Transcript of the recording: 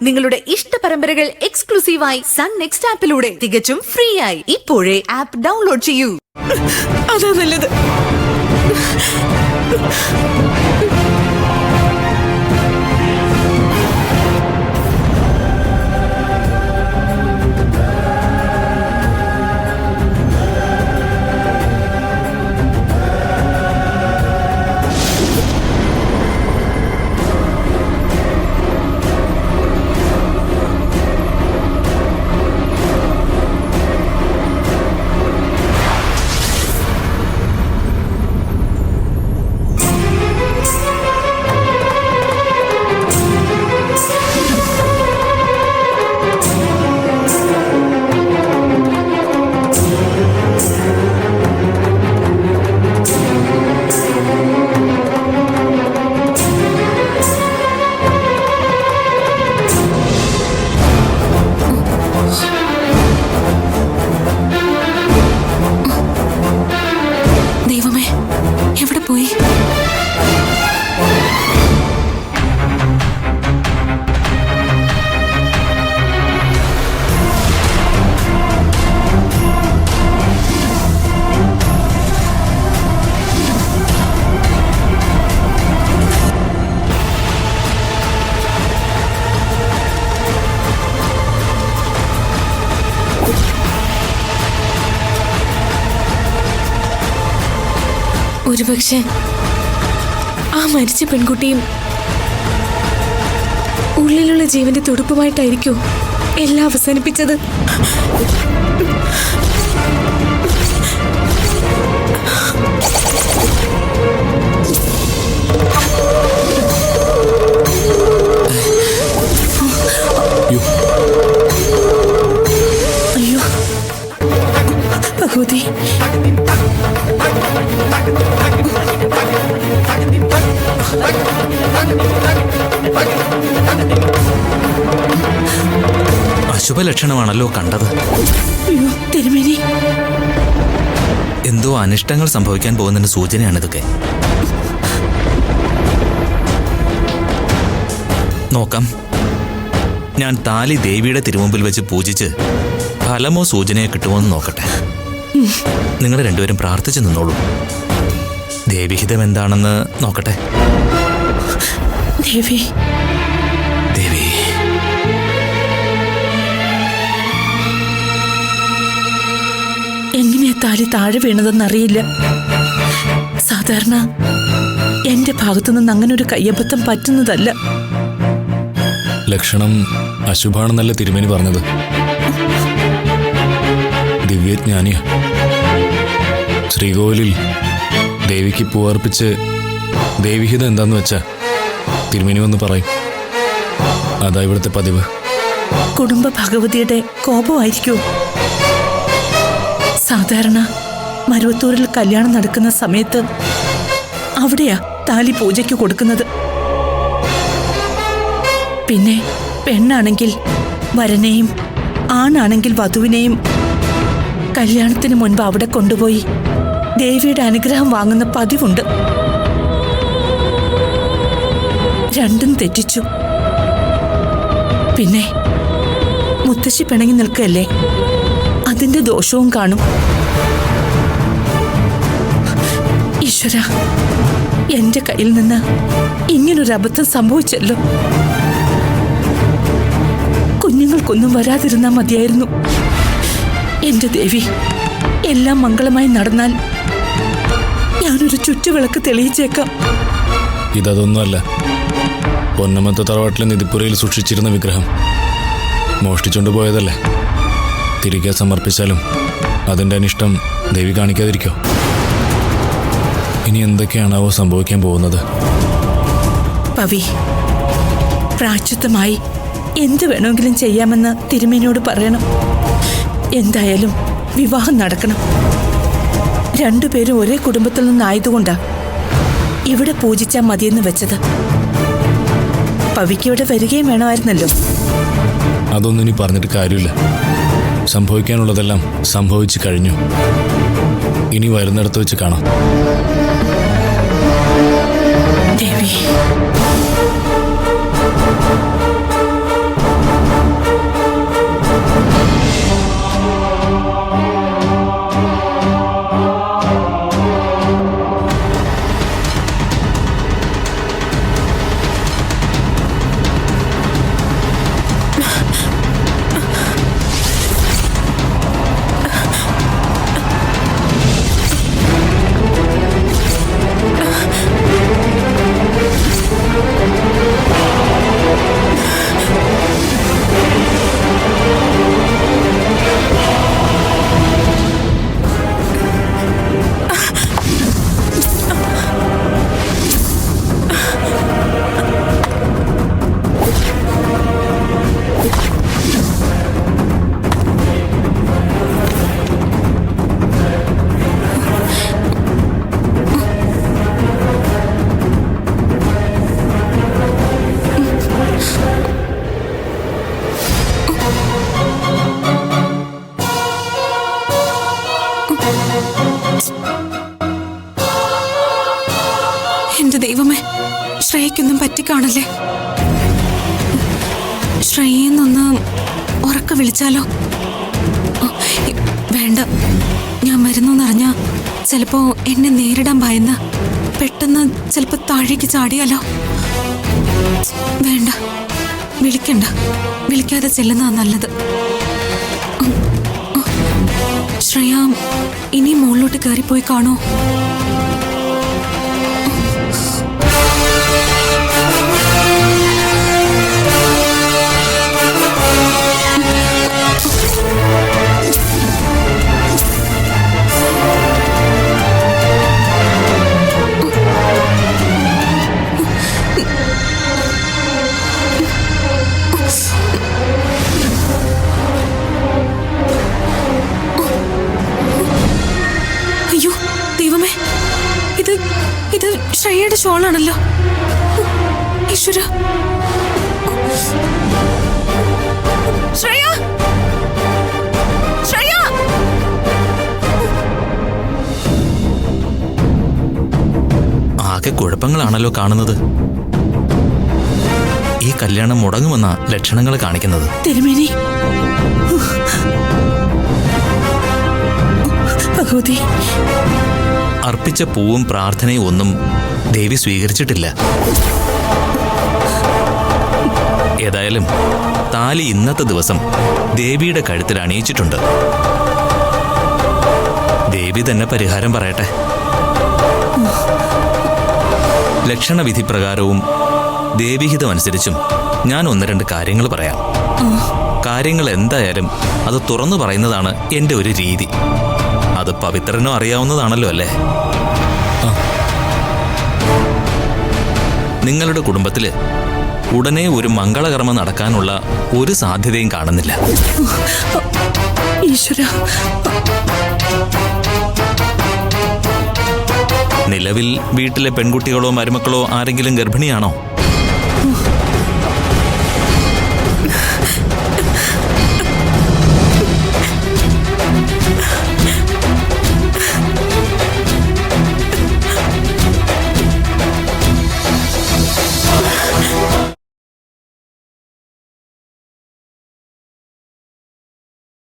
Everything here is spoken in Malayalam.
നിങ്ങളുടെ ഇഷ്ട പരമ്പരകൾ എക്സ്ക്ലൂസീവായി സൺ നെക്സ്റ്റ് ആപ്പിലൂടെ തികച്ചും ഫ്രീ ആയി. ഇപ്പോഴേ ആപ്പ് ഡൗൺലോഡ് ചെയ്യൂ. അതാ നല്ലത്. ഒരുപക്ഷെ ആ മരിച്ച പെൺകുട്ടിയും ഉള്ളിലുള്ള ജീവന്റെ തുടുപ്പുമായിട്ടായിരിക്കോ എല്ലാം അവസാനിപ്പിച്ചത്. അയ്യോ ഭഗവതി, അശുഭലക്ഷണമാണല്ലോ കണ്ടത്. തിരുമേനി, എന്തോ അനിഷ്ടങ്ങൾ സംഭവിക്കാൻ പോകുന്നതിന്റെ സൂചനയാണിതൊക്കെ. നോക്കാം, ഞാൻ താലി ദേവിയുടെ തിരുമുമ്പിൽ വെച്ച് പൂജിച്ച് ഫലമോ സൂചനയോ കിട്ടുമോ എന്ന് നോക്കട്ടെ. നിങ്ങൾ രണ്ടുപേരും പ്രാർത്ഥിച്ചു നിന്നോളൂ. ദേവിഹിതം എന്താണെന്ന് നോക്കട്ടെ. ദേവി ദേവി എങ്ങനെയാ താലി താഴെ വീണതെന്നറിയില്ല. സാധാരണ എന്റെ ഭാഗത്തുനിന്ന് അങ്ങനെ ഒരു കയ്യബദ്ധം പറ്റുന്നതല്ല. ലക്ഷണം അശുഭാണെന്നല്ല തിരുമേനി പറഞ്ഞത്. ദിവ്യജ്ഞാനിയ ശ്രീകോവിലിൽ ദേവിക്ക് പൂവർപ്പിച്ച് ദേവിഹിതം എന്താന്ന് വെച്ചാ തിരുമേനി വന്ന് പറയും. അതാ ഇവിടുത്തെ പതിവ്. കുടുംബ ഭഗവതിയുടെ കോപമായിരിക്കോ? സാധാരണ മരുവത്തൂരിൽ കല്യാണം നടക്കുന്ന സമയത്ത് അവിടെയാ താലി പൂജയ്ക്ക് കൊടുക്കുന്നത്. പിന്നെ പെണ്ണാണെങ്കിൽ വരനെയും ആണാണെങ്കിൽ വധുവിനെയും കല്യാണത്തിന് മുൻപ് അവിടെ കൊണ്ടുപോയി ദേവിയുടെ അനുഗ്രഹം വാങ്ങുന്ന പതിവുണ്ട്. രണ്ടും തെറ്റിച്ചു. പിന്നെ മുത്തശ്ശി പിണങ്ങി നിൽക്കല്ലേ, അതിന്റെ ദോഷവും കാണും. ഈശ്വര, എന്റെ കയ്യിൽ നിന്ന് ഇങ്ങനൊരു അബദ്ധം സംഭവിച്ചല്ലോ. കുഞ്ഞുങ്ങൾക്കൊന്നും വരാതിരുന്നാ മതിയായിരുന്നു. എന്റെ ദേവി, എല്ലാം മംഗളമായി നടന്നാൽ ഞാനൊരു ചുറ്റുവിളക്ക് തെളിയിച്ചേക്കാം. ഇതൊന്നുമല്ല, പൊന്നമത്തെ തറവാട്ടിലെ നിധിപ്പുരയിൽ സൂക്ഷിച്ചിരുന്ന വിഗ്രഹം മോഷ്ടിച്ചുകൊണ്ട് പോയതല്ലേ. തിരികെ സമർപ്പിച്ചാലും അതിൻ്റെ അനിഷ്ടം ദേവി കാണിക്കാതിരിക്കോ? ഇനി എന്തൊക്കെയാണാവോ സംഭവിക്കാൻ പോകുന്നത്? പവി, പ്രായശ്ചിത്തമായി എന്ത് വേണമെങ്കിലും ചെയ്യാമെന്ന് തിരുമേനിയോട് പറയണം. എന്തായാലും വിവാഹം നടക്കണം. രണ്ടുപേരും ഒരേ കുടുംബത്തിൽ നിന്നായതുകൊണ്ടാ ഇവിടെ പൂജിച്ചാൽ മതിയെന്ന് വെച്ചത്. പവിക്ക് ഇവിടെ വരികയും വേണമായിരുന്നല്ലോ. അതൊന്നും ഇനി പറഞ്ഞിട്ട് കാര്യമില്ല. സംഭവിക്കാനുള്ളതെല്ലാം സംഭവിച്ചു കഴിഞ്ഞു. ഇനി വരുന്നിടത്ത് വെച്ച് കാണാം. ദേവി, ശ്രേയക്കൊന്നും പറ്റിക്കാണല്ലേ? ശ്രേയെന്നൊന്ന് ഉറക്ക വിളിച്ചാലോ? വേണ്ട, ഞാൻ വരുന്നറിഞ്ഞ ചിലപ്പോ എന്നെ നേരിടാൻ ഭയന്ന് പെട്ടെന്ന് ചിലപ്പോ താഴേക്ക് ചാടിയാലോ? വേണ്ട, വിളിക്കണ്ട, വിളിക്കാതെ ചെല്ലുന്നതാ നല്ലത്. ശ്രേയ ഇനി മുകളിലോട്ട് കയറിപ്പോയി കാണോ? അയ്യോ ദൈവമേ, ഇത് ശ്രേയയുടെ ഷോളാണല്ലോ. ഈശ്വര, ശ്രേയ, ശ്രേയ! ആകെ കുഴപ്പങ്ങളാണല്ലോ കാണുന്നത്. ഈ കല്യാണം മുടങ്ങുമെന്ന ലക്ഷണങ്ങൾ കാണിക്കുന്നത്. തിരുമേനി, ഭഗവതി, അർപ്പിച്ച പൂവും പ്രാർത്ഥനയും ഒന്നും ദേവി സ്വീകരിച്ചിട്ടില്ല. ഏതായാലും താലി ഇന്നത്തെ ദിവസം ദേവിയുടെ കഴുത്തിൽ അണിയിച്ചിട്ടുണ്ട്. ദേവി തന്നെ പരിഹാരം പറയട്ടെ. ലക്ഷണവിധി പ്രകാരവും ദേവിഹിതമനുസരിച്ചും ഞാൻ 1-2 കാര്യങ്ങൾ പറയാം. കാര്യങ്ങൾ എന്തായാലും അത് തുറന്നു പറയുന്നതാണ് എൻ്റെ ഒരു രീതി. അത് പവിത്രനോ അറിയാവുന്നതാണല്ലോ അല്ലേ? നിങ്ങളുടെ കുടുംബത്തില് ഉടനെ ഒരു മംഗളകർമ്മം നടക്കാനുള്ള ഒരു സാധ്യതയും കാണുന്നില്ല. ഈശ്വര, നിലവിൽ വീട്ടിലെ പെൺകുട്ടികളോ മരുമക്കളോ ആരെങ്കിലും ഗർഭിണിയാണോ?